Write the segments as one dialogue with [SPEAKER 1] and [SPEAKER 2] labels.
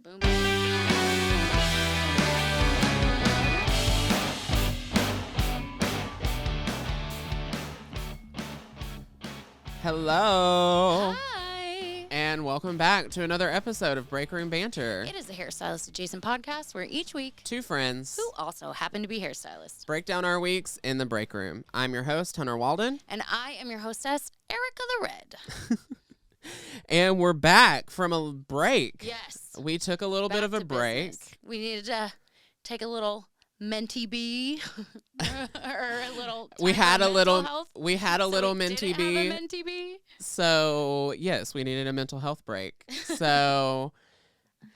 [SPEAKER 1] Boom.
[SPEAKER 2] Hello.
[SPEAKER 1] Hi.
[SPEAKER 2] And welcome back to another episode of Breakroom Banter.
[SPEAKER 1] It is a hairstylist adjacent podcast where each week
[SPEAKER 2] Two friends
[SPEAKER 1] who also happen to be hairstylists
[SPEAKER 2] break down our weeks in the break room. I'm your host, Hunter Walden.
[SPEAKER 1] and I am your hostess, Ericka the Red.
[SPEAKER 2] And we're back from a break.
[SPEAKER 1] Yes.
[SPEAKER 2] We took a little bit of a
[SPEAKER 1] to
[SPEAKER 2] break.
[SPEAKER 1] business. We needed to take a little mentee bee or a little
[SPEAKER 2] We had a little
[SPEAKER 1] health.
[SPEAKER 2] mentee
[SPEAKER 1] Didn't
[SPEAKER 2] bee.
[SPEAKER 1] have a mentee bee.
[SPEAKER 2] So, yes, we needed a mental health break. So,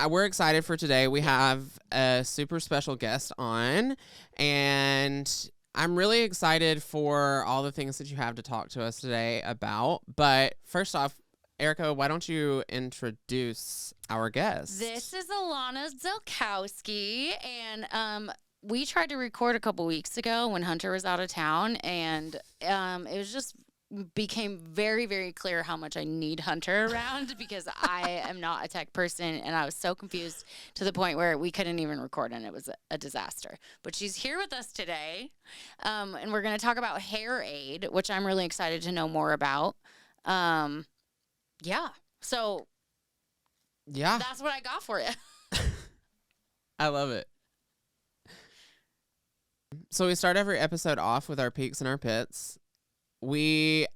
[SPEAKER 2] we're excited for today. We have a super special guest on, and I'm really excited for all the things that you have to talk to us today about. But first off, Ericka, why don't you introduce our guest?
[SPEAKER 1] This is Alannah Zilkowsky, and we tried to record a couple weeks ago when Hunter was out of town, and it was just became very, very clear how much I need Hunter around because I am not a tech person, and I was so confused to the point where we couldn't even record, and it was a disaster. But she's here with us today, and we're going to talk about HairAid, which I'm really excited to know more about. Yeah, so
[SPEAKER 2] Yeah,
[SPEAKER 1] that's what I got for you.
[SPEAKER 2] I love it. So we start every episode off with our peaks and our pits. I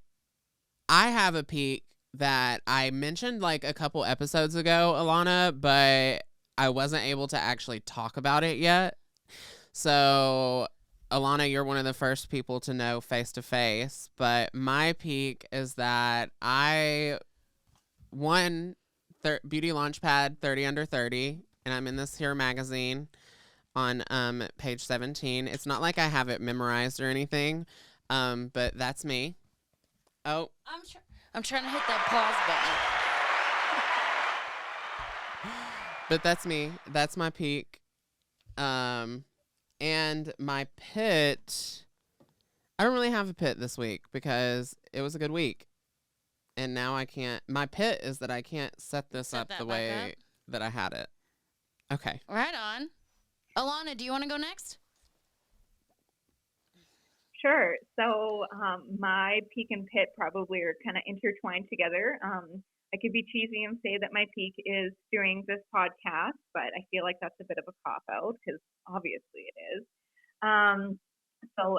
[SPEAKER 2] have a peak that I mentioned like a couple episodes ago, Alannah, but I wasn't able to actually talk about it yet. So, Alannah, you're one of the first people to know face to face, but my peak is that I won Beauty Launchpad 30 Under 30, and I'm in this here magazine on page 17. It's not like I have it memorized or anything, but that's me. Oh,
[SPEAKER 1] I'm trying to hit that pause button.
[SPEAKER 2] but that's me. That's my peak. And my pit, I don't really have a pit this week because it was a good week. And now I can't. My pit is that I can't set this up the way that I had it. Okay.
[SPEAKER 1] Right on. Alannah, do you want to go next?
[SPEAKER 3] Sure. So my peak and pit probably are kind of intertwined together. I could be cheesy and say that my peak is doing this podcast, but I feel like that's a bit of a cop-out because obviously it is. So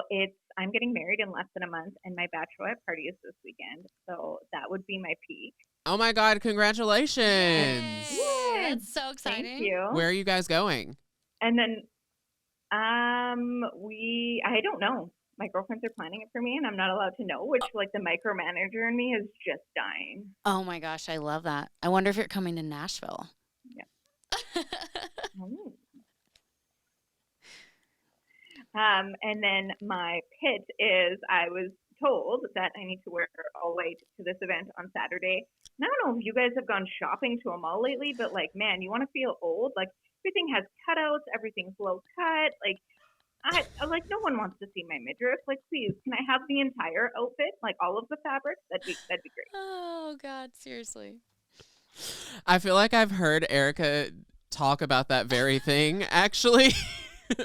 [SPEAKER 3] I'm getting married in less than a month, and my bachelorette party is this weekend. So that would be my peak.
[SPEAKER 2] Oh my God! Congratulations!
[SPEAKER 1] Yay. That's so exciting.
[SPEAKER 3] Thank you.
[SPEAKER 2] Where are you guys going?
[SPEAKER 3] And then I don't know. My girlfriends are planning it for me, and I'm not allowed to know, which like the micromanager in me is just dying.
[SPEAKER 1] Oh my gosh, I love that. I wonder if you're coming to Nashville.
[SPEAKER 3] Yeah. And then my pit is I was told that I need to wear all white to this event on Saturday. And I don't know if you guys have gone shopping to a mall lately, but like, man, you want to feel old? Like everything has cutouts, everything's low cut. Like, no one wants to see my midriff. Like, please, can I have the entire outfit, like all of the fabrics? That'd be great.
[SPEAKER 1] Oh God, seriously.
[SPEAKER 2] I feel like I've heard Ericka talk about that very thing actually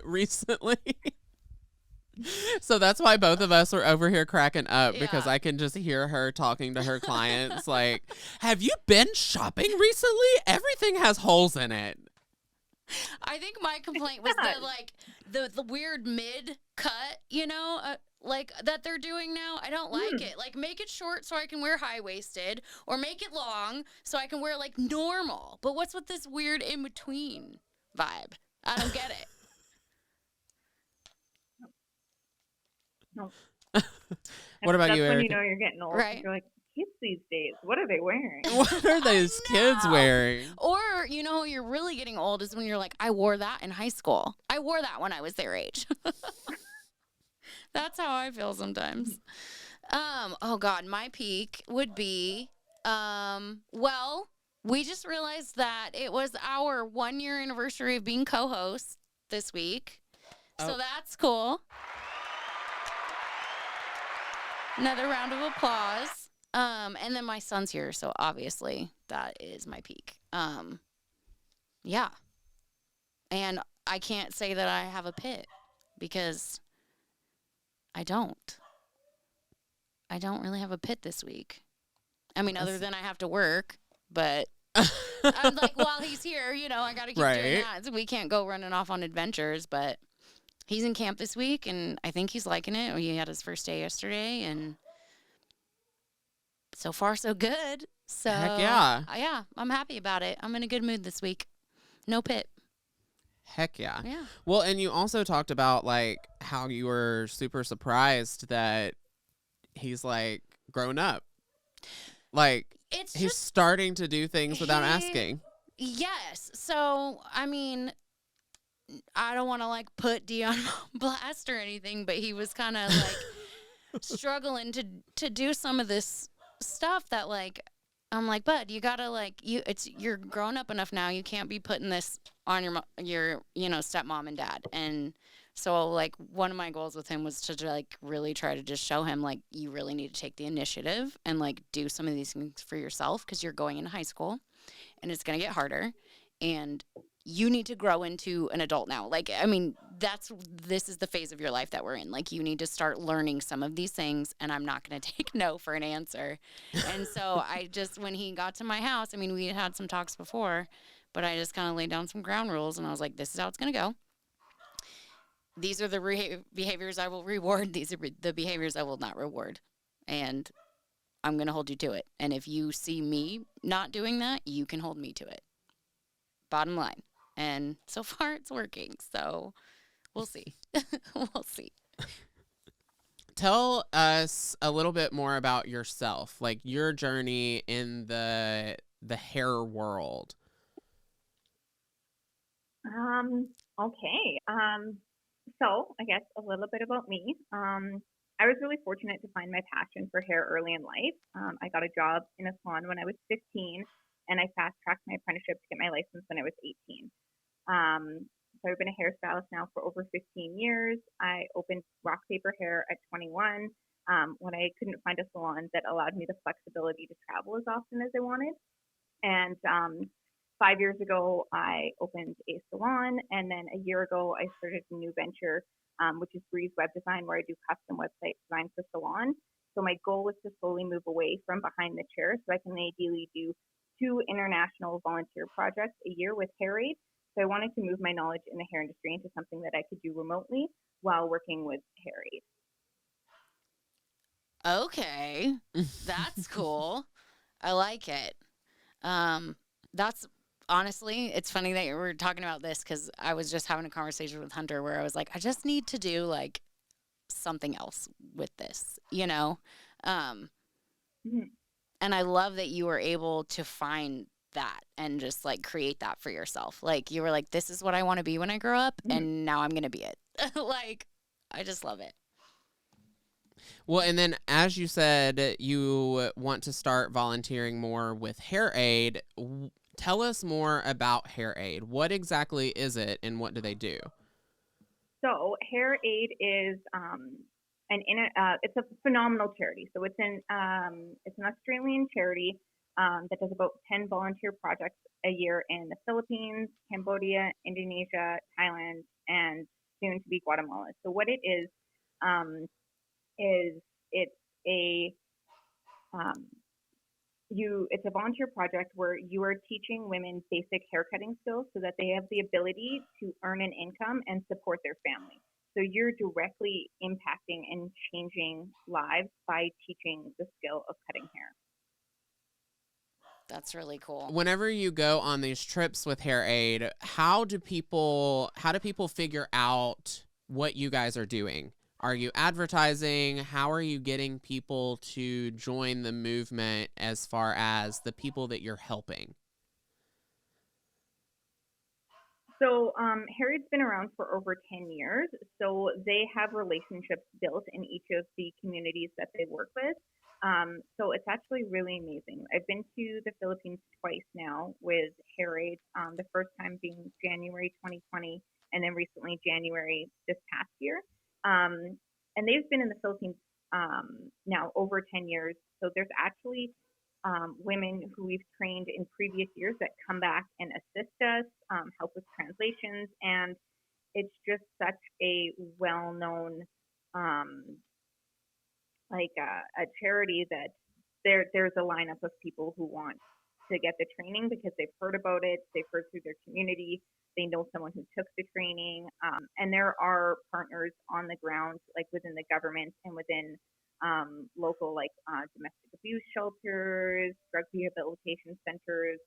[SPEAKER 2] recently. So that's why both of us are over here cracking up because
[SPEAKER 1] Yeah.
[SPEAKER 2] I can just hear her talking to her clients like, have you been shopping recently? Everything has holes in it.
[SPEAKER 1] I think my complaint was the weird mid cut, like that they're doing now. I don't like it. Like make it short so I can wear high waisted, or make it long so I can wear like normal. But what's with this weird in between vibe? I don't get it.
[SPEAKER 3] No.
[SPEAKER 2] What about you,
[SPEAKER 3] That's when
[SPEAKER 2] Ericka?
[SPEAKER 3] you know you're getting old.
[SPEAKER 1] Right.
[SPEAKER 3] You're like, kids these days, what are they wearing?
[SPEAKER 2] What are those kids
[SPEAKER 1] know.
[SPEAKER 2] wearing?
[SPEAKER 1] Or, you're really getting old is when you're like, I wore that in high school. I wore that when I was their age. That's how I feel sometimes. Oh God, my peak would be, we just realized that it was our 1-year anniversary of being co-hosts this week. So that's cool. Another round of applause. And then my son's here, so obviously that is my peak. Yeah. And I can't say that I have a pit because I don't. I don't really have a pit this week. I mean, other than I have to work, but I'm like, while he's here, I got to keep doing
[SPEAKER 2] Right.
[SPEAKER 1] that. So we can't go running off on adventures, but he's in camp this week, and I think he's liking it. He had his first day yesterday, and so far, so good. So,
[SPEAKER 2] Heck yeah.
[SPEAKER 1] Yeah, I'm happy about it. I'm in a good mood this week. No pit.
[SPEAKER 2] Heck yeah.
[SPEAKER 1] Yeah.
[SPEAKER 2] Well, and you also talked about like how you were super surprised that he's like grown up. Like
[SPEAKER 1] It's
[SPEAKER 2] he's
[SPEAKER 1] just
[SPEAKER 2] starting to do things without
[SPEAKER 1] he-
[SPEAKER 2] asking.
[SPEAKER 1] Yes. So, I mean, I don't want to like put Dion on blast or anything, but he was kind of like struggling to do some of this stuff that like I'm like, bud, you gotta like you're grown up enough now. You can't be putting this on your stepmom and dad. And so like one of my goals with him was to like really try to just show him like you really need to take the initiative and like do some of these things for yourself because you're going into high school and it's gonna get harder and you need to grow into an adult now. Like, I mean, this is the phase of your life that we're in. Like, you need to start learning some of these things, and I'm not going to take no for an answer. And so when he got to my house, I mean, we had some talks before, but I just kind of laid down some ground rules, and I was like, this is how it's going to go. These are the behaviors I will reward. These are the behaviors I will not reward. And I'm going to hold you to it. And if you see me not doing that, you can hold me to it. Bottom line. And so far it's working. So we'll see. We'll see.
[SPEAKER 2] Tell us a little bit more about yourself, like your journey in the hair world.
[SPEAKER 3] Okay. So I guess a little bit about me. I was really fortunate to find my passion for hair early in life. I got a job in a salon when I was 15, and I fast-tracked my apprenticeship to get my license when I was 18. So I've been a hairstylist now for over 15 years. I opened Rock Paper Hair at 21 when I couldn't find a salon that allowed me the flexibility to travel as often as I wanted. And 5 years ago, I opened a salon, and then a year ago, I started a new venture, which is Breeze Web Design, where I do custom website design for salons. So my goal was to slowly move away from behind the chair so I can ideally do 2 international volunteer projects a year with HairAid. So I wanted to move my knowledge in the hair industry into something that I could do remotely while working with HairAid.
[SPEAKER 1] Okay. That's cool. I like it. That's honestly, it's funny that we're talking about this because I was just having a conversation with Hunter where I was like, I just need to do like something else with this,
[SPEAKER 3] Mm-hmm.
[SPEAKER 1] And I love that you were able to find that and just like create that for yourself. Like you were like, this is what I want to be when I grow up, and now I'm gonna be it. Like, I just love it.
[SPEAKER 2] Well, and then as you said, you want to start volunteering more with HairAid. Tell us more about HairAid. What exactly is it, and what do they do?
[SPEAKER 3] So HairAid is it's a phenomenal charity. So it's an Australian charity that does about 10 volunteer projects a year in the Philippines, Cambodia, Indonesia, Thailand, and soon to be Guatemala. So what it is it's a volunteer project where you are teaching women basic haircutting skills so that they have the ability to earn an income and support their family. So you're directly impacting and changing lives by teaching the skill of cutting hair.
[SPEAKER 1] That's really cool.
[SPEAKER 2] Whenever you go on these trips with HairAid, how do people figure out what you guys are doing? Are you advertising? How are you getting people to join the movement as far as the people that you're helping?
[SPEAKER 3] So HairAid's been around for over 10 years. So they have relationships built in each of the communities that they work with. So it's actually really amazing. I've been to the Philippines twice now with HairAid, the first time being January 2020, and then recently January this past year. And they've been in the Philippines now over 10 years. So there's actually women who we've trained in previous years that come back and assist us. help with translations, and it's just such a well-known a charity that there's a lineup of people who want to get the training because they've heard about it, they've heard through their community, they know someone who took the training, and there are partners on the ground, like within the government and within local domestic abuse shelters, drug rehabilitation centers,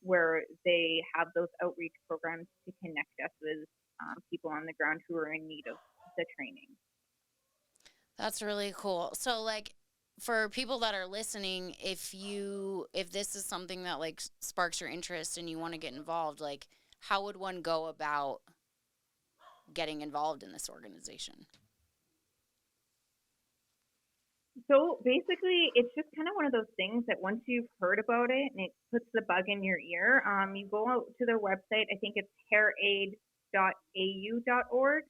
[SPEAKER 3] where they have those outreach programs to connect us with people on the ground who are in need of the training.
[SPEAKER 1] That's really cool. So like for people that are listening, if this is something that like sparks your interest and you want to get involved, like how would one go about getting involved in this organization?
[SPEAKER 3] So basically, it's just kind of one of those things that once you've heard about it and it puts the bug in your ear, you go out to their website. I think it's hairaid.au.org.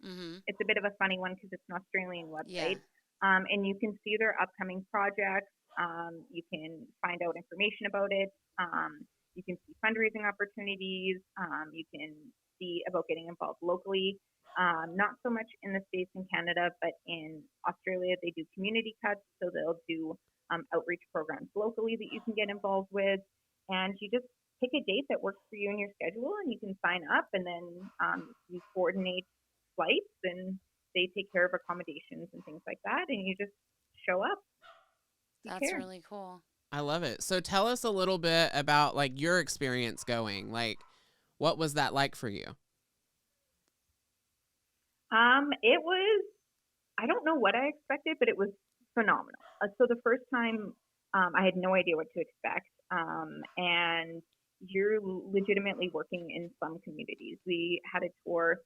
[SPEAKER 1] Mm-hmm.
[SPEAKER 3] It's a bit of a funny one because it's an Australian website.
[SPEAKER 1] Yeah.
[SPEAKER 3] And you can see their upcoming projects. You can find out information about it. You can see fundraising opportunities. You can see about getting involved locally. Not so much in the States and Canada, but in Australia, they do community cuts. So they'll do outreach programs locally that you can get involved with. And you just pick a date that works for you in your schedule and you can sign up, and then you coordinate flights and they take care of accommodations and things like that. And you just show up.
[SPEAKER 1] That's really cool.
[SPEAKER 2] I love it. So tell us a little bit about like your experience going. Like, what was that like for you?
[SPEAKER 3] It was, I don't know what I expected, but it was phenomenal. So the first time, I had no idea what to expect. And you're legitimately working in some communities. We had a tour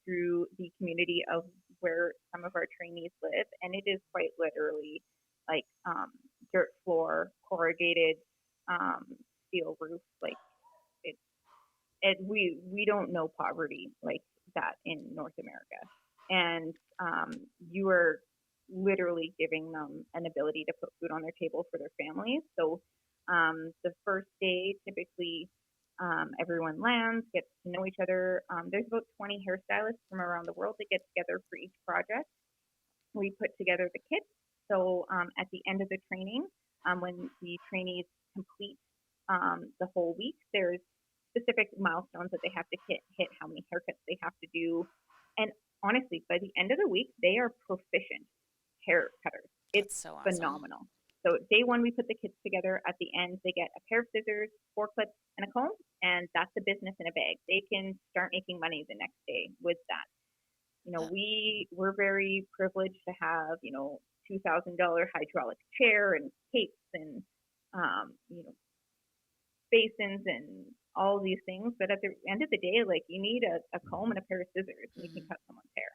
[SPEAKER 3] through the community of where some of our trainees live, and it is quite literally like dirt floor, corrugated steel roof. Like we don't know poverty like that in North America, and you are literally giving them an ability to put food on their table for their families. So the first day, typically, everyone lands, gets to know each other. There's about 20 hairstylists from around the world that get together for each project. We put together the kits. So at the end of the training, when the trainees complete the whole week, there's specific milestones that they have to hit, how many haircuts they have to do. And honestly, by the end of the week, they are proficient hair cutters. It's
[SPEAKER 1] so awesome.
[SPEAKER 3] Phenomenal. So day one, we put the kits together. At the end, they get a pair of scissors, 4 clips, and a comb, and that's a business in a bag. They can start making money the next day with that. You know, we're very privileged to have, you know, $2,000 hydraulic chair and capes and, you know, basins and all these things. But at the end of the day, like, you need a comb and a pair of scissors, and you can cut someone's hair.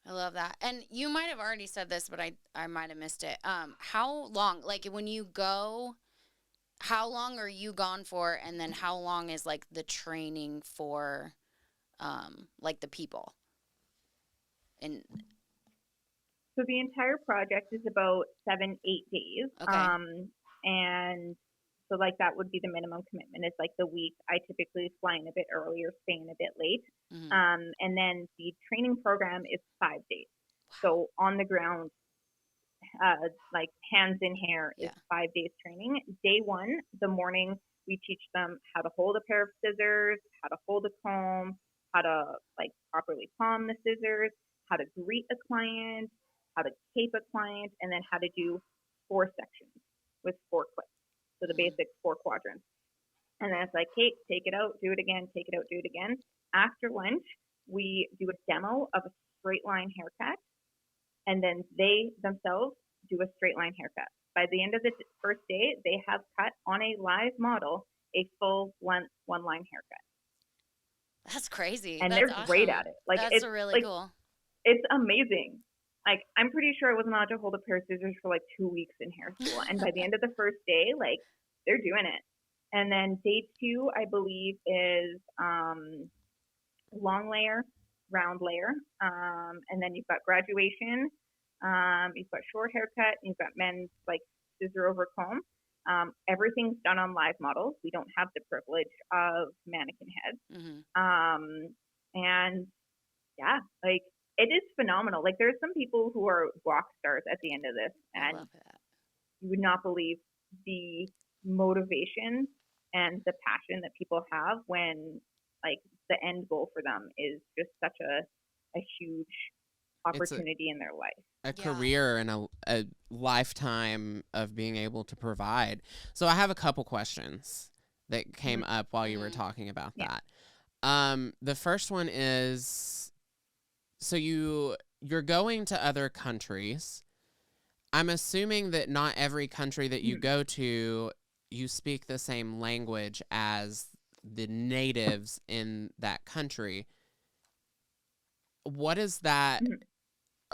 [SPEAKER 1] I love that. And you might have already said this, but I might have missed it. How long, like when you go, how long are you gone for? And then how long is like the training for, like the people? And
[SPEAKER 3] so the entire project is about 7-8 days.
[SPEAKER 1] Okay.
[SPEAKER 3] And so like that would be the minimum commitment. It's like the week. I typically fly in a bit earlier, stay in a bit late.
[SPEAKER 1] Mm-hmm.
[SPEAKER 3] And then the training program is 5 days. So on the ground, like hands in hair is 5 days training. Day one, the morning, we teach them how to hold a pair of scissors, how to hold a comb, how to like properly palm the scissors, how to greet a client, how to cape a client, and then how to do 4 sections with 4 clips. So the basic 4 quadrants. And then it's like, hey, take it out, do it again, take it out, do it again. After lunch, we do a demo of a straight line haircut, and then they themselves do a straight line haircut. By the end of the first day, they have cut on a live model a full one line haircut.
[SPEAKER 1] That's crazy.
[SPEAKER 3] And
[SPEAKER 1] that's
[SPEAKER 3] they're
[SPEAKER 1] awesome.
[SPEAKER 3] great at it. Like,
[SPEAKER 1] that's
[SPEAKER 3] it's
[SPEAKER 1] really
[SPEAKER 3] like,
[SPEAKER 1] cool.
[SPEAKER 3] It's amazing. Like, I'm pretty sure I wasn't allowed to hold a pair of scissors for like 2 weeks in hair school. And by the end of the first day, like, they're doing it. And then day 2, I believe, is long layer, round layer. And then you've got graduation. You've got short haircut. And you've got men's like scissor over comb. Everything's done on live models. We don't have the privilege of mannequin heads. And yeah, like it is phenomenal. Like there's some people who are rock stars at the end of this, and
[SPEAKER 1] I love that.
[SPEAKER 3] you would not believe the motivation and the passion that people have when like the end goal for them is just such a huge opportunity in their life.
[SPEAKER 2] A career and a lifetime of being able to provide. So I have a couple questions that came up while you were talking about that. The first one is, so you're going to other countries. I'm assuming that not every country that you go to, you speak the same language as the natives in that country. What is that,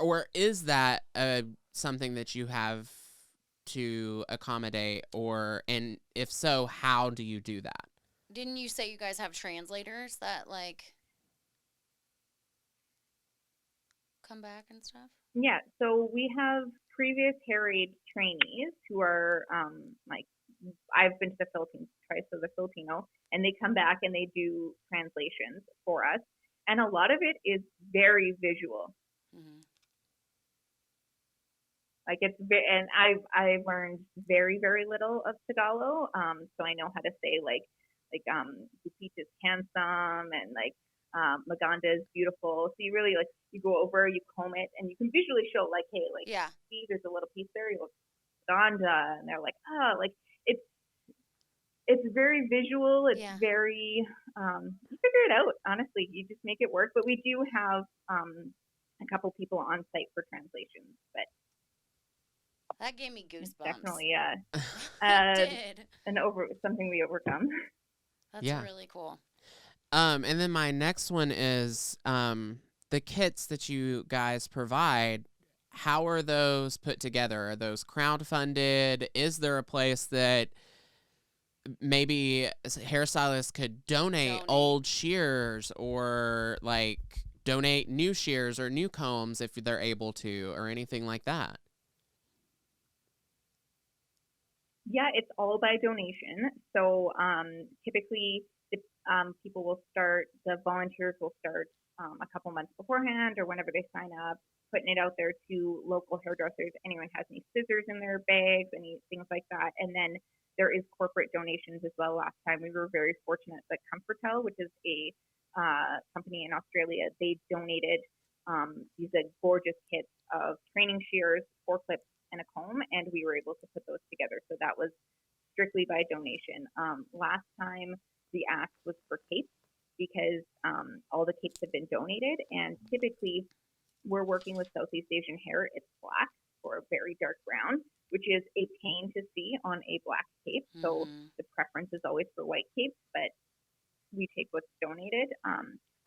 [SPEAKER 2] or is that something that you have to accommodate, and if so, how do you do that?
[SPEAKER 1] Didn't you say you guys have translators that like come back and stuff?
[SPEAKER 3] Yeah, so we have previous HairAid trainees who are like, I've been to the Philippines twice, so the Filipino, and they come back and they do translations for us, and a lot of it is very visual. Like and I've learned very, very little of Tagalog, so I know how to say like Lupita is handsome and like Maganda is beautiful. So you really like, you go over, you comb it, and you can visually show like, hey, like, see, there's a little piece there. You look Maganda, and they're like, like it's very visual. It's very you figure it out. Honestly, you just make it work. But we do have a couple people on site for translations, but.
[SPEAKER 1] That gave me goosebumps.
[SPEAKER 3] Definitely,
[SPEAKER 1] It did.
[SPEAKER 3] Something we overcome.
[SPEAKER 1] That's really cool.
[SPEAKER 2] And then my next one is the kits that you guys provide. How are those put together? Are those crowdfunded? Is there a place that maybe hairstylists could donate old shears, or like donate new shears or new combs if they're able to, or anything like that?
[SPEAKER 3] Yeah, it's all by donation. So typically, people will start, the volunteers will start a couple months beforehand or whenever they sign up, putting it out there to local hairdressers. Anyone has any scissors in their bags, any things like that. And then there is corporate donations as well. Last time we were very fortunate that Comfortel, which is a company in Australia, they donated these gorgeous kits of training shears, 4 clips, and a comb, and we were able to put those together. So that was strictly by donation. Last time the ask was for capes because all the capes have been donated, and typically we're working with Southeast Asian hair. It's black or a very dark brown, which is a pain to see on a black cape. So the preference is always for white capes, but we take what's donated.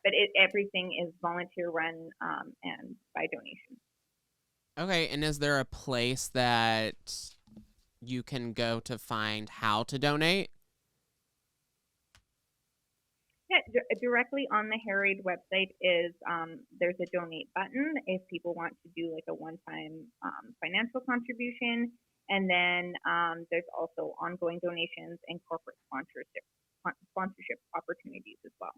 [SPEAKER 3] But everything is volunteer run and by donation.
[SPEAKER 2] Okay, and is there a place that you can go to find how to donate?
[SPEAKER 3] Yeah, directly on the HairAid website is there's a donate button if people want to do like a one-time financial contribution, and then there's also ongoing donations and corporate sponsorship opportunities as well.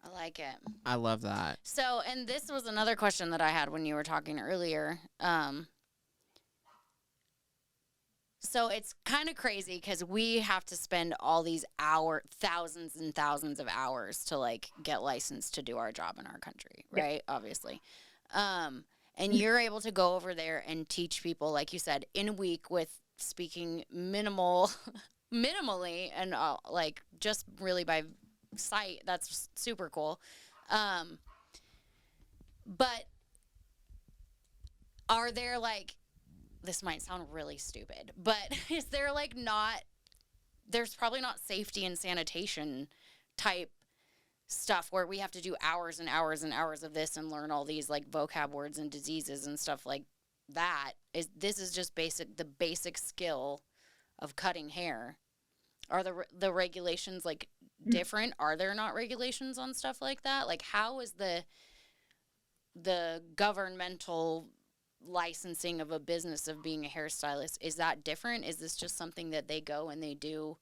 [SPEAKER 1] I like it.
[SPEAKER 2] I love that.
[SPEAKER 1] So, and this was another question that I had when you were talking earlier. So it's kind of crazy because we have to spend all these thousands and thousands of hours to like get licensed to do our job in our country, right? Yeah. Obviously. And you're able to go over there and teach people, like you said, in a week with speaking minimally and like just really by sight. That's super cool. But are there like, this might sound really stupid, but is there like there's probably not safety and sanitation type stuff where we have to do hours and hours and hours of this and learn all these like vocab words and diseases and stuff like that? This is just the basic skill of cutting hair. Are the regulations like different? Are there not regulations on stuff like that? Like, how is the governmental licensing of a business of being a hairstylist, is that different? Is this just something that they go and they do,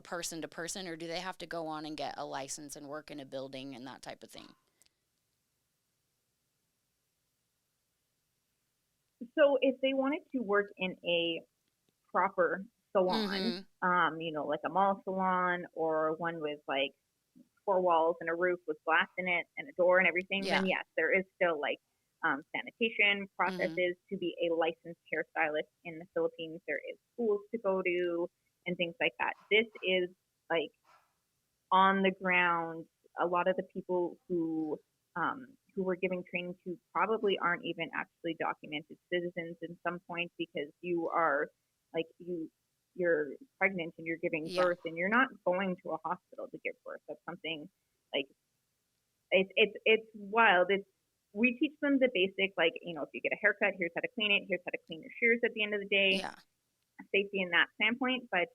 [SPEAKER 1] person to person, or do they have to go on and get a license and work in a building and that type of thing?
[SPEAKER 3] So if they wanted to work in a proper salon, like a mall salon or one with like 4 walls and a roof with glass in it and a door and everything,
[SPEAKER 1] Yeah.
[SPEAKER 3] then yes, there is still like sanitation processes to be a licensed hairstylist in the Philippines. There is schools to go to and things like that. This is like on the ground. A lot of the people who we're giving training to probably aren't even actually documented citizens in some point, because you are like you're pregnant and you're giving
[SPEAKER 1] Yeah.
[SPEAKER 3] birth and you're not going to a hospital to give birth. That's something like it's wild. We teach them the basic, like, if you get a haircut, here's how to clean it, here's how to clean your shears at the end of the day,
[SPEAKER 1] Yeah.
[SPEAKER 3] safety in that standpoint. But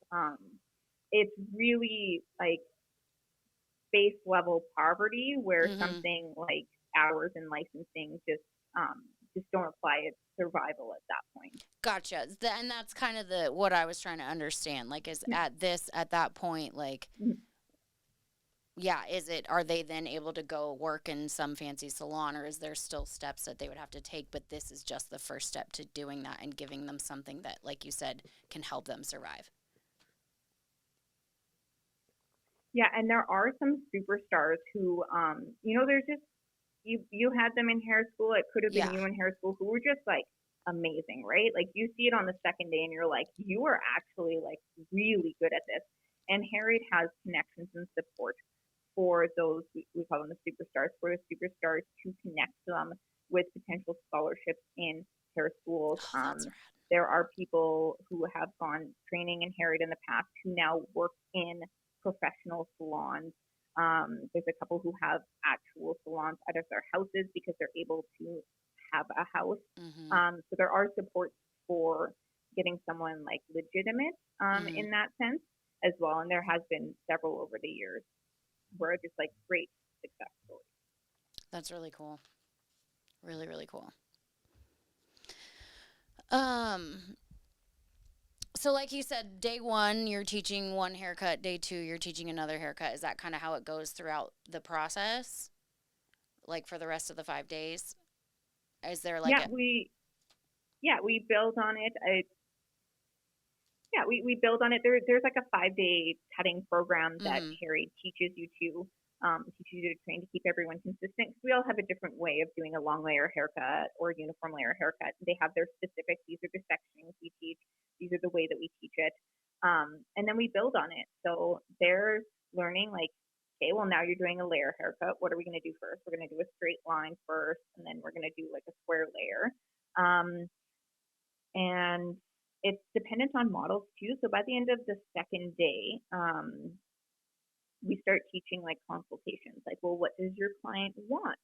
[SPEAKER 3] it's really like base level poverty where something like hours and licensing just don't apply. It's survival at that point.
[SPEAKER 1] Gotcha. And that's kind of what I was trying to understand. Like, is at that point, like, yeah, are they then able to go work in some fancy salon, or is there still steps that they would have to take, but this is just the first step to doing that and giving them something that, like you said, can help them survive?
[SPEAKER 3] Yeah, and there are some superstars who, there's just, you had them in hair school. It could have been you in hair school, who were just like amazing, right? Like you see it on the second day and you're like, you are actually like really good at this. And HairAid has connections and support for those, we call them the superstars, for the superstars to connect them with potential scholarships in hair schools. There are people who have gone training in HairAid in the past who now work in professional salons. There's a couple who have actual salons out of their houses because they're able to have a house. So there are supports for getting someone like legitimate in that sense as well. And there has been several over the years where it's just like great success stories.
[SPEAKER 1] That's really cool. Really, really cool. So like you said, day 1, you're teaching one haircut. Day 2, you're teaching another haircut. Is that kind of how it goes throughout the process? Like for the rest of the 5 days? Is there like
[SPEAKER 3] we build on it. We build on it. There's like a 5-day cutting program that HairAid teaches you to train to keep everyone consistent. Because we all have a different way of doing a long layer haircut or a uniform layer haircut. They have their specific, these are the sections we teach, these are the way that we teach it. And then we build on it. So they're learning like, okay, well now you're doing a layer haircut. What are we going to do first? We're going to do a straight line first, and then we're going to do like a square layer. And it's dependent on models too. So by the end of the second day, we start teaching like consultations. Like, well, what does your client want?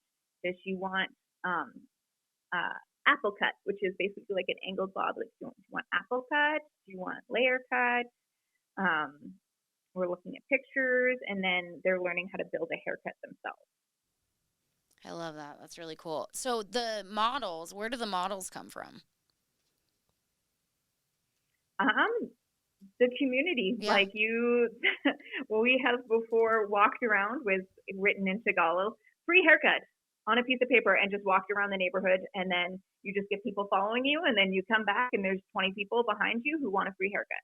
[SPEAKER 3] Does she want apple cut, which is basically like an angled bob? Like, do you want apple cut? Do you want layer cut? We're looking at pictures, and then they're learning how to build a haircut themselves.
[SPEAKER 1] I love that. That's really cool. So the models, where do the models come from?
[SPEAKER 3] The community, like you, well, we have before walked around with written in Tagalog, free haircut on a piece of paper, and just walked around the neighborhood, and then you just get people following you, and then you come back and there's 20 people behind you who want a free haircut.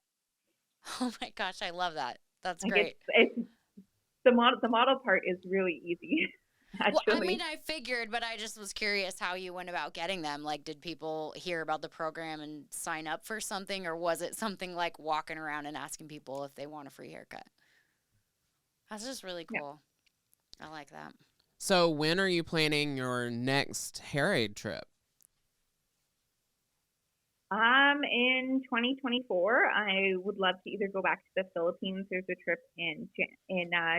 [SPEAKER 1] Oh my gosh, I love that. That's great.
[SPEAKER 3] It's the model part is really easy. Actually.
[SPEAKER 1] Well, I mean, I figured, but I just was curious how you went about getting them. Like, did people hear about the program and sign up for something, or was it something like walking around and asking people if they want a free haircut? That's just really cool. Yeah. I like that.
[SPEAKER 2] So when are you planning your next HairAid trip?
[SPEAKER 3] In 2024, I would love to either go back to the Philippines. There's a trip in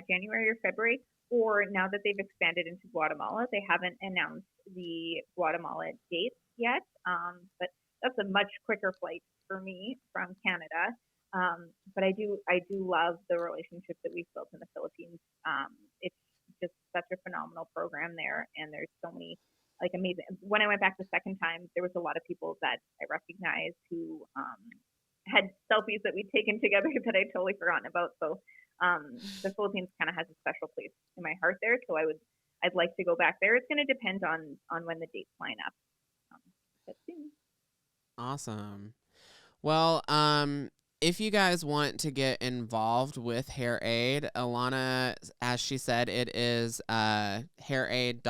[SPEAKER 3] January or February, or now that they've expanded into Guatemala, they haven't announced the Guatemala dates yet. But that's a much quicker flight for me from Canada. But I do love the relationship that we've built in the Philippines. It's just such a phenomenal program there, and there's so many like amazing. When I went back the second time, there was a lot of people that I recognized who had selfies that we'd taken together that I'd totally forgotten about. So the Philippines kind of has a special place in my heart there. So I'd like to go back there. It's going to depend on when the dates line up. But soon.
[SPEAKER 2] Awesome. Well, if you guys want to get involved with HairAid, Alannah, as she said, it is hairaid.au.org.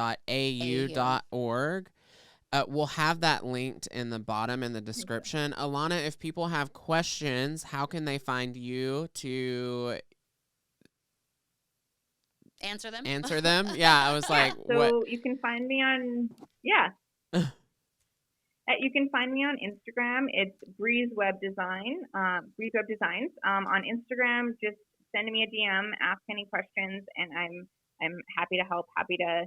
[SPEAKER 2] We'll have that linked in the bottom in the description. Alannah, if people have questions, how can they find you to
[SPEAKER 1] answer them?
[SPEAKER 2] Yeah, I was like,
[SPEAKER 3] so
[SPEAKER 2] what?
[SPEAKER 3] You can find me on, you can find me on Instagram. It's Breeze Web Design, Breeze Web Designs. On Instagram, just send me a DM, ask any questions, and I'm happy to help. Happy to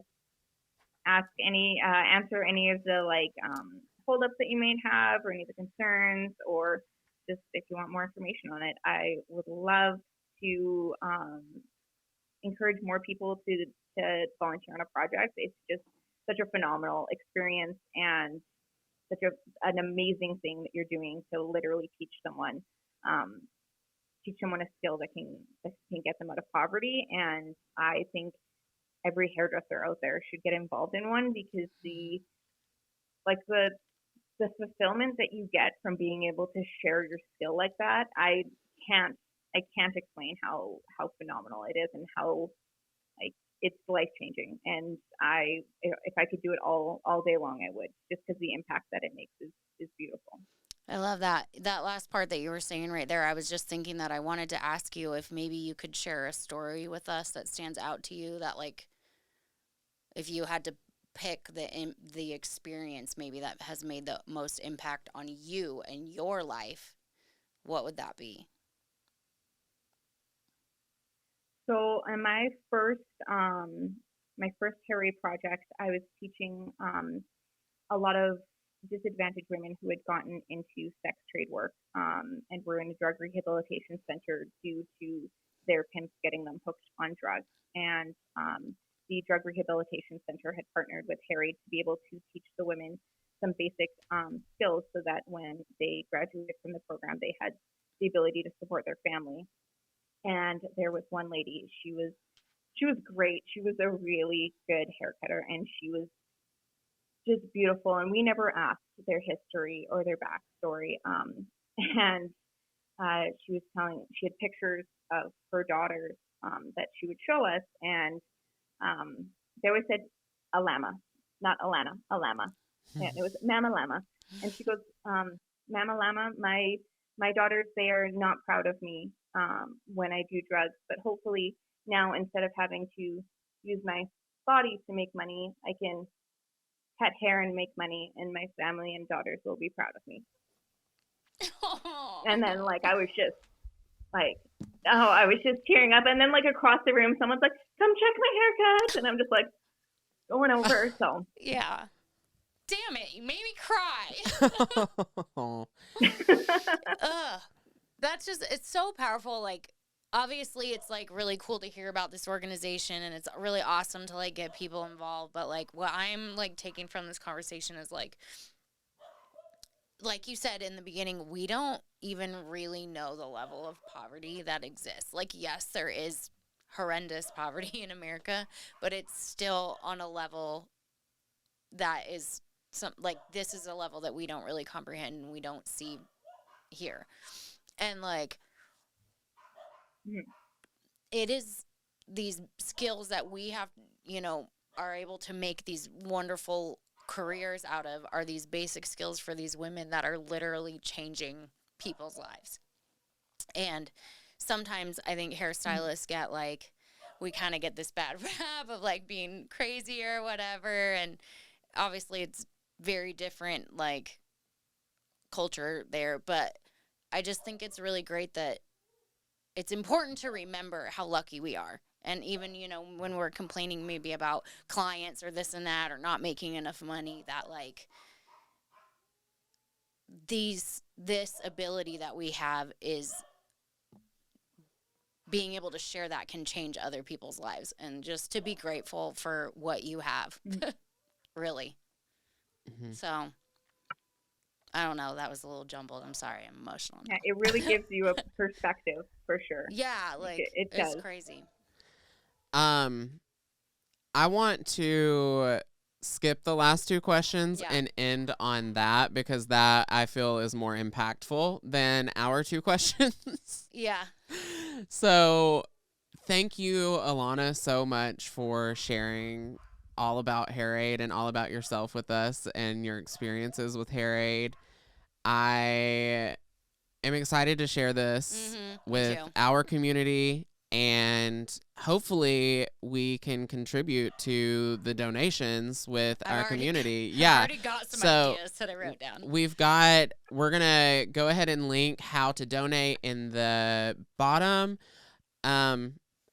[SPEAKER 3] answer any of the holdups that you may have, or any of the concerns, or just if you want more information on it. I would love to encourage more people to volunteer on a project. It's just such a phenomenal experience and such an amazing thing that you're doing to literally teach someone a skill that can get them out of poverty. And I think every hairdresser out there should get involved in one, because the fulfillment that you get from being able to share your skill like that, I can't explain how phenomenal it is, and how it's life changing. And if I could do it all day long, I would, just because the impact that it makes is beautiful.
[SPEAKER 1] I love that last part that you were saying right there. I was just thinking that I wanted to ask you if maybe you could share a story with us that stands out to you, that if you had to pick the experience maybe that has made the most impact on you and your life, what would that be?
[SPEAKER 3] So in my first HairAid project, I was teaching a lot of disadvantaged women who had gotten into sex trade work and were in a drug rehabilitation center due to their pimps getting them hooked on drugs. And the drug rehabilitation center had partnered with HairAid to be able to teach the women some basic skills, so that when they graduated from the program, they had the ability to support their family. And there was one lady, she was great. She was a really good hair cutter, and she was just beautiful. And we never asked their history or their backstory. And she had pictures of her daughters that she would show us. And they always said Alama, not Alannah, Alama. And it was Mama Lama. And she goes, Mama Lama, my daughters, they are not proud of me when I do drugs, but hopefully now, instead of having to use my body to make money, I can cut hair and make money, and my family and daughters will be proud of me. And then I was just I was just tearing up. And then across the room, someone's like, come check my haircut. And I'm just going over. So
[SPEAKER 1] yeah. Damn it, you made me cry. Ugh. That's just, it's so powerful. Obviously it's really cool to hear about this organization, and it's really awesome to get people involved. But what I'm taking from this conversation is like you said in the beginning, we don't even really know the level of poverty that exists. Yes, there is horrendous poverty in America, but it's still on a level that is this is a level that we don't really comprehend and we don't see here. And it is these skills that we have, are able to make these wonderful careers out of, are these basic skills for these women that are literally changing people's lives. And sometimes I think hairstylists get we kind of get this bad rap of being crazy or whatever. And obviously it's very different culture there, but I just think it's really great that it's important to remember how lucky we are. And even, when we're complaining maybe about clients or this and that, or not making enough money, that this ability that we have is being able to share that can change other people's lives, and just to be grateful for what you have. Really.
[SPEAKER 2] Mhm.
[SPEAKER 1] So I don't know. That was a little jumbled. I'm sorry. I'm emotional.
[SPEAKER 3] Yeah, it really gives you a perspective for sure.
[SPEAKER 1] Yeah, like
[SPEAKER 3] it
[SPEAKER 1] it's
[SPEAKER 3] does.
[SPEAKER 1] crazy.
[SPEAKER 2] I want to skip the last two questions
[SPEAKER 1] Yeah.
[SPEAKER 2] and end on that because that I feel is more impactful than our two questions.
[SPEAKER 1] Yeah.
[SPEAKER 2] So, thank you, Alannah, so much for sharing all about HairAid and all about yourself with us and your experiences with HairAid. I am excited to share this with
[SPEAKER 1] too.
[SPEAKER 2] our community, and hopefully we can contribute to the donations with our community.
[SPEAKER 1] I
[SPEAKER 2] Yeah.
[SPEAKER 1] already got some
[SPEAKER 2] So
[SPEAKER 1] ideas that I wrote down.
[SPEAKER 2] we're going to go ahead and link how to donate in the bottom.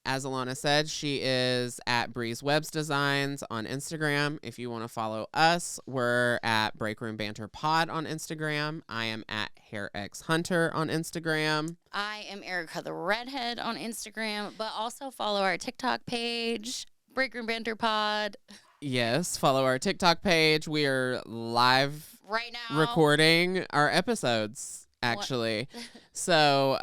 [SPEAKER 2] As Alannah said, she is at Breeze Webs Designs on Instagram. If you want to follow us, we're at Breakroom Banter Pod on Instagram. I am at HairX Hunter on Instagram.
[SPEAKER 1] I am Ericka the Redhead on Instagram, but also follow our TikTok page, Breakroom Banter Pod.
[SPEAKER 2] Yes, follow our TikTok page. We are live
[SPEAKER 1] right now
[SPEAKER 2] recording our episodes, actually. So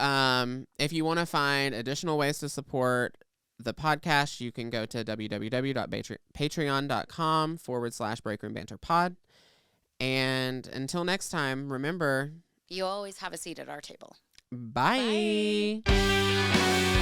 [SPEAKER 2] if you want to find additional ways to support the podcast, you can go to www.patreon.com/Breakroom Banter Pod. And until next time, remember,
[SPEAKER 1] you always have a seat at our table.
[SPEAKER 2] bye.
[SPEAKER 1] Bye.